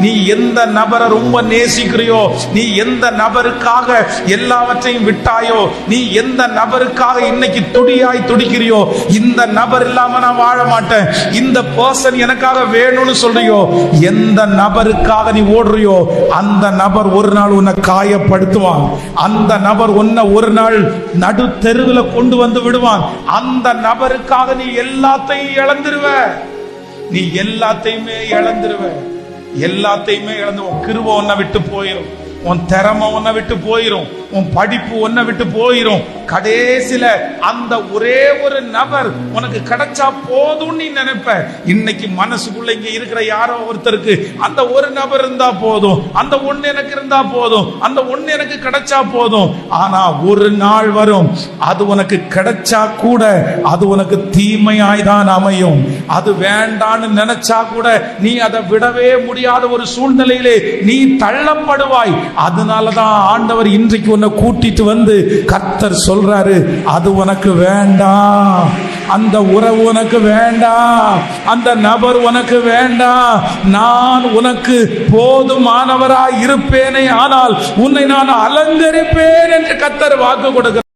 நீ எந்த நபரை ரொம்ப நேசிக்கிறியோ, நீ எந்த நபருக்காக எல்லாவற்றையும் விட்டாயோ, நீ எந்த நபருக்காக இன்னைக்கு துடியாய் துடிக்கிறியோ, இந்த நபர் இல்லாம நான் வாழ மாட்டேன், இந்த பர்சன் எனக்காக வேணும்னு சொல்றியோ, எந்த நபருக்காக நீ ஓடுறியோ அந்த நபர் ஒரு நாள் உன்னை காயப்படுத்துவான். அந்த நபர் உன்னை ஒரு நாள் நடு தெருவில் கொண்டு வந்து விடுவான். அந்த நபருக்காக நீ எல்லாத்தையும் இழந்துருவ. நீ எல்லாத்தையுமே இழந்துருவ. எல்லாத்தையுமே இழந்து உன் கிருபை உன்னை விட்டு போயிரும், உன் திறமை உன்னை விட்டு போயிரும், உன் படிப்பு உன்னை விட்டு போயிரும். கடைசியில அந்த ஒரே ஒரு நபர் உனக்கு கிடைச்சா போதும் நீ நினைப்ப. இன்னைக்கு மனசுக்குள்ள இங்க இருக்கிற யாரோ ஒருத்தருக்கு அந்த ஒரு நபர் இருந்தா போதும், அந்த ஒண்ணு எனக்கு இருந்தா போதும், அந்த ஒண்ணு எனக்கு கிடைச்சா போதும். ஆனா ஒரு நாள் வரும், அது உனக்கு கிடைச்சா கூட அது உனக்கு தீமையாய்தான் அமையும். அது வேண்டான்னு நினைச்சா கூட நீ அதை விடவே முடியாத ஒரு சூழ்நிலையிலே நீ தள்ளப்படுவாய். அதனாலதான் ஆண்டவர் இன்றைக்கு உன்னை கூட்டிட்டு வந்து கர்த்தர் சொல்றாரு, அது உனக்கு வேண்டாம், அந்த உறவு உனக்கு வேண்டாம், அந்த நபர் உனக்கு வேண்டாம். நான் உனக்கு போதுமானவராய் இருப்பேனே, ஆனால் உன்னை நான் அலங்கரிப்பேன் என்று கர்த்தர் வாக்கு கொடுக்கிறார்.